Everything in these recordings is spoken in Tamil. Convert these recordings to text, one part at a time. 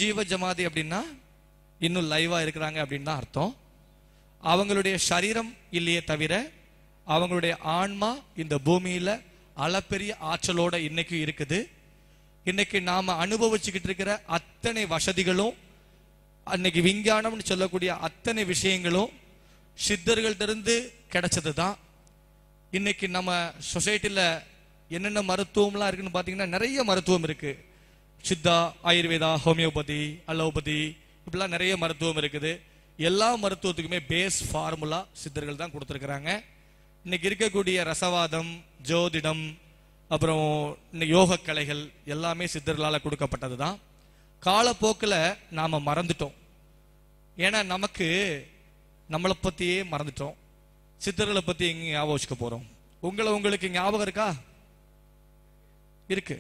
ஜீவ ஜமாதி அப்படின்னா இன்னும் லைவா இருக்கிறாங்க அப்படின்னு தான் அர்த்தம். அவங்களுடைய சரீரம் இல்லையே தவிர அவங்களுடைய ஆன்மா இந்த பூமியில அளப்பெரிய ஆற்றலோட இன்னைக்கு இருக்குது. இன்னைக்கு நாம அனுபவிச்சுக்கிட்டு இருக்கிற அத்தனை வசதிகளும், அன்னைக்கு விஞ்ஞானம்னு சொல்லக்கூடிய அத்தனை விஷயங்களும் சித்தர்கள்ட்ட இருந்து கிடைச்சது தான். இன்னைக்கு நம்ம சொசைட்டில என்னென்ன மருத்துவம்லாம் இருக்குன்னு பாத்தீங்கன்னா நிறைய மருத்துவம் இருக்கு. சித்தா, ஆயுர்வேதா, ஹோமியோபதி, அலோபதி, இப்படிலாம் நிறைய மருத்துவம் இருக்குது. எல்லா மருத்துவத்துக்குமே பேஸ் ஃபார்முலா சித்தர்கள் தான் கொடுத்துருக்குறாங்க. இன்னைக்கு இருக்கக்கூடிய ரசவாதம், ஜோதிடம், அப்புறம் யோக கலைகள் எல்லாமே சித்தர்களால் கொடுக்கப்பட்டது தான். காலப்போக்கில் நாம மறந்துட்டோம். ஏன்னா நமக்கு நம்மளை பத்தியே மறந்துட்டோம். சித்தர்களை பத்தி எங்க ஞாபகம் வச்சுக்க போறோம்? உங்களுக்கு ஞாபகம் இருக்கா? இருக்கு.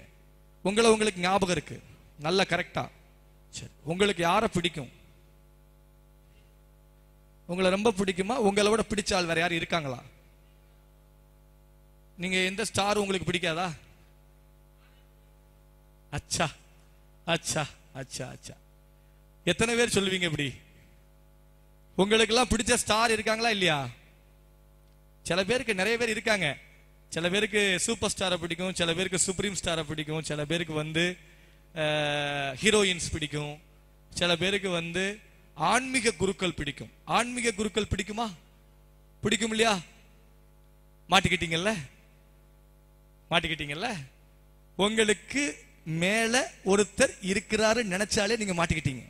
உங்களுக்கு ஞாபகம் இருக்கு, நல்ல கரெக்டா. சரி, உங்களுக்கு யாரை பிடிக்கும்? உங்களை ரொம்ப பிடிக்குமா? உங்களை விட பிடிச்ச ஆள் வேற யாரும் இருக்காங்களா? நீங்க எந்த ஸ்டார் உங்களுக்கு பிடிக்காதா? அச்சா அச்சா அச்சா அச்சா, எத்தனை பேர் சொல்லுவீங்க இப்படி? உங்களுக்கு எல்லாம் பிடிச்ச ஸ்டார் இருக்காங்களா இல்லையா? சில பேருக்கு நிறைய பேர் இருக்காங்க. சில பேருக்கு சூப்பர் ஸ்டாரை பிடிக்கும், சில பேருக்கு சுப்ரீம் ஸ்டாரை பிடிக்கும், சில பேருக்கு ஹீரோயின்ஸ் பிடிக்கும், சில பேருக்கு ஆன்மீக குருக்கள் பிடிக்கும். ஆன்மீக குருக்கள் பிடிக்குமா? பிடிக்கும் இல்லையா? மாட்டிக்கிட்டீங்கல்ல. உங்களுக்கு மேல ஒருத்தர் இருக்கிறாரு நினைச்சாலே நீங்க மாட்டிக்கிட்டீங்க.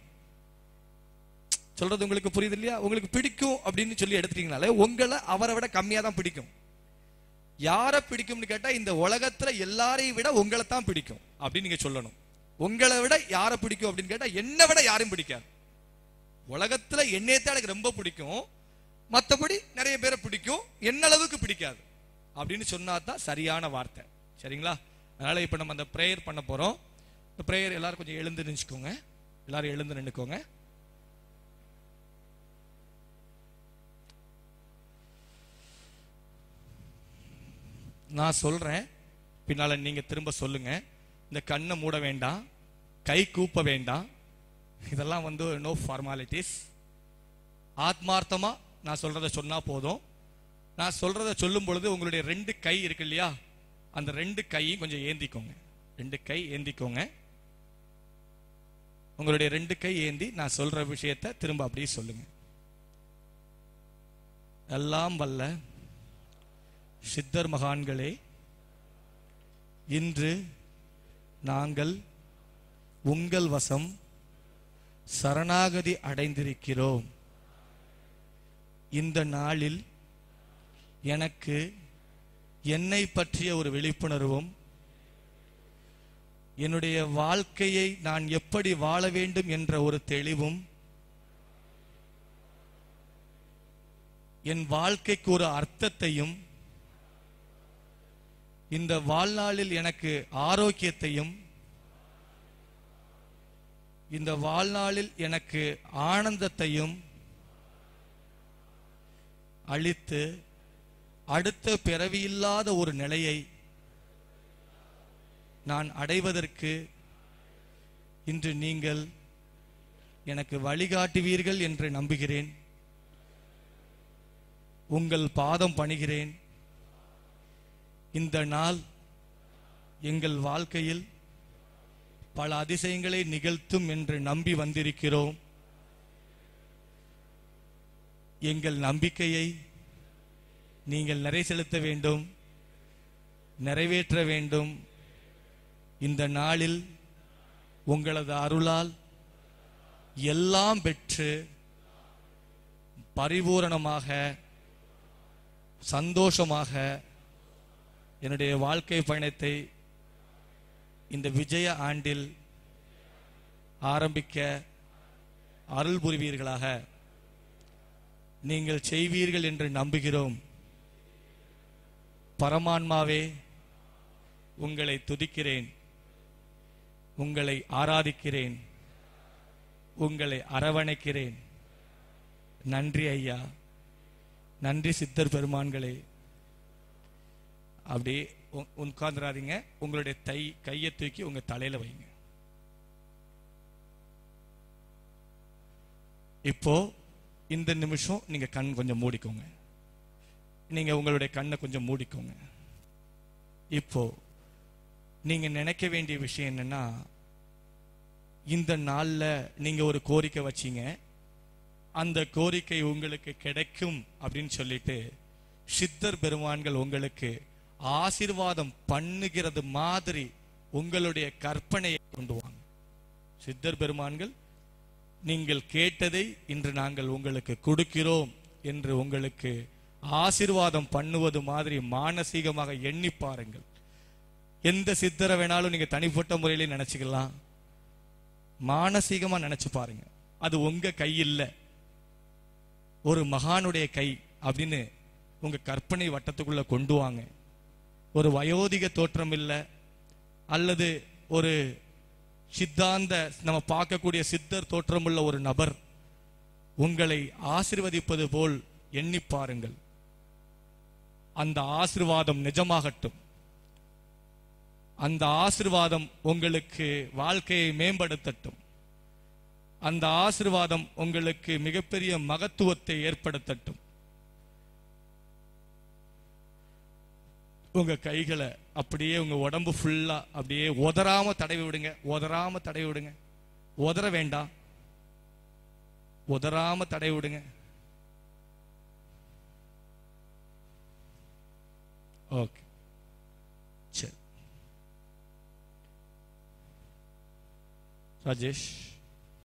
சொல்றது உங்களுக்கு புரியுது இல்லையா? உங்களுக்கு பிடிக்கும் அப்படின்னு சொல்லி எடுத்துட்டீங்கனாலே உங்களை அவரை விட கம்மியா தான் பிடிக்கும். யாரை பிடிக்கும்னு கேட்டா இந்த உலகத்துல எல்லாரையும் விட உங்களை தான் பிடிக்கும் அப்படின்னு நீங்க சொல்லணும். உங்களை விட யாரை பிடிக்கும் அப்படின்னு கேட்டா என்னை விட யாரும் பிடிக்காது. உலகத்துல என்னையத்தான் எனக்கு ரொம்ப பிடிக்கும், மற்றபடி நிறைய பேரை பிடிக்கும், என்ன அளவுக்கு பிடிக்காது அப்படின்னு சொன்னா தான் சரியான வார்த்தை. சரிங்களா? அதனால இப்ப நம்ம அந்த பிரேயர் பண்ண போறோம். இந்த பிரேயர் எல்லாரும் கொஞ்சம் எழுந்து நின்னுக்கோங்க. எல்லாரும் எழுந்து நின்னுக்கோங்க. நான் சொல்றேன், பின்னால நீங்க திரும்ப சொல்லுங்க. இந்த கண்ணை மூட வேண்டாம், கை கூப்ப வேண்டாம். இதெல்லாம் நோ ஃபார்மாலிட்டிஸ். ஆத்மார்த்தமா நான் சொல்றத சொன்னா போதும். நான் சொல்றத சொல்லும் பொழுது உங்களுடைய 2 கை இருக்கு இல்லையா, அந்த 2 கையும் கொஞ்சம் ஏந்திக்கோங்க. 2 கை ஏந்திக்கோங்க. உங்களுடைய 2 கை ஏந்தி நான் சொல்ற விஷயத்தை திரும்ப அப்படியே சொல்லுங்க. எல்லாம் வல்ல சித்தர் மகான்களே, இன்று நாங்கள் உங்கள் வசம் சரணாகதி அடைந்திருக்கிறோம். இந்த நாளில் எனக்கு என்னை பற்றிய ஒரு விழிப்புணர்வும், என்னுடைய வாழ்க்கையை நான் எப்படி வாழ வேண்டும் என்ற ஒரு தெளிவும், என் வாழ்க்கைக்கு ஒரு அர்த்தத்தையும், இந்த வாழ்நாளில் எனக்கு ஆரோக்கியத்தையும், இந்த வாழ்நாளில் எனக்கு ஆனந்தத்தையும் அளித்து அடுத்த பிறவியில்லாத ஒரு நிலையை நான் அடைவதற்கு இன்று நீங்கள் எனக்கு வழிகாட்டுவீர்கள் என்று நம்புகிறேன். உங்கள் பாதம் பணிகிறேன். இந்த நாள் எங்கள் வாழ்க்கையில் பல அதிசயங்களை நிகழ்த்தும் என்று நம்பி வந்திருக்கிறோம். எங்கள் நம்பிக்கையை நீங்கள் நிறை செலுத்த வேண்டும், நிறைவேற்ற வேண்டும். இந்த நாளில் உங்களது அருளால் எல்லாம் பெற்று பரிபூரணமாக சந்தோஷமாக என்னுடைய வாழ்க்கை பயணத்தை இந்த விஜய ஆண்டில் ஆரம்பிக்க அருள் புரிவீர்களாக. நீங்கள் செய்வீர்கள் என்று நம்புகிறோம். பரமான்மாவே, உங்களை துதிக்கிறேன், உங்களை ஆராதிக்கிறேன், உங்களை அரவணைக்கிறேன். நன்றி ஐயா, நன்றி சித்தர் பெருமான்களே. அப்படியே உட்கார்ந்துராதீங்க. உங்களுடைய கையை தூக்கி உங்க தலையில வைங்க. இப்போ இந்த நிமிஷம் நீங்க கண் கொஞ்சம் மூடிக்கோங்க. நீங்க உங்களுடைய கண்ணை கொஞ்சம் மூடிக்கோங்க. இப்போ நீங்க நினைக்க வேண்டிய விஷயம் என்னன்னா, இந்த நாள்ல நீங்க ஒரு கோரிக்கை வச்சீங்க, அந்த கோரிக்கை உங்களுக்கு கிடைக்கும் அப்படின்னு சொல்லிட்டு சித்தர் பெருமான்கள் உங்களுக்கு ஆசீர்வாதம் பண்ணுகிறது மாதிரி உங்களுடைய கற்பனையை கொண்டு வாங்க. சித்தர் பெருமான்கள் நீங்கள் கேட்டதை இன்று நாங்கள் உங்களுக்கு கொடுக்கிறோம் என்று உங்களுக்கு ஆசீர்வாதம் பண்ணுவது மாதிரி மானசீகமாக எண்ணி பாருங்கள். எந்த சித்தரை வேணாலும் நீங்க தனிப்பட்ட முறையிலே நினைச்சுக்கலாம், மானசீகமா நினைச்சு பாருங்க. அது உங்க கை இல்ல, ஒரு மகானுடைய கை அப்படின்னு உங்க கற்பனை வட்டத்துக்குள்ள கொண்டு வாங்க. ஒரு வயோதிக தோற்றம் இல்ல, அல்லது ஒரு சித்தாந்த நம்ம பார்க்கக்கூடிய சித்தர் தோற்றமுள்ள ஒரு நபர் உங்களை ஆசீர்வதிப்பது போல் எண்ணி பாருங்கள். அந்த ஆசீர்வாதம் நிஜமாகட்டும். அந்த ஆசீர்வாதம் உங்களுக்கு வாழ்க்கையை மேம்படுத்தட்டும். அந்த ஆசீர்வாதம் உங்களுக்கு மிகப்பெரிய மகத்துவத்தை ஏற்படுத்தட்டும். உங்க கைகளை அப்படியே உங்க உடம்பு ஃபுல்லா அப்படியே உதறாம தடவி விடுங்க. உதறாம தடவி விடுங்க. உதற வேண்டாம், உதறாம தடவி விடுங்க. ஓகே, சரி. ராஜேஷ்.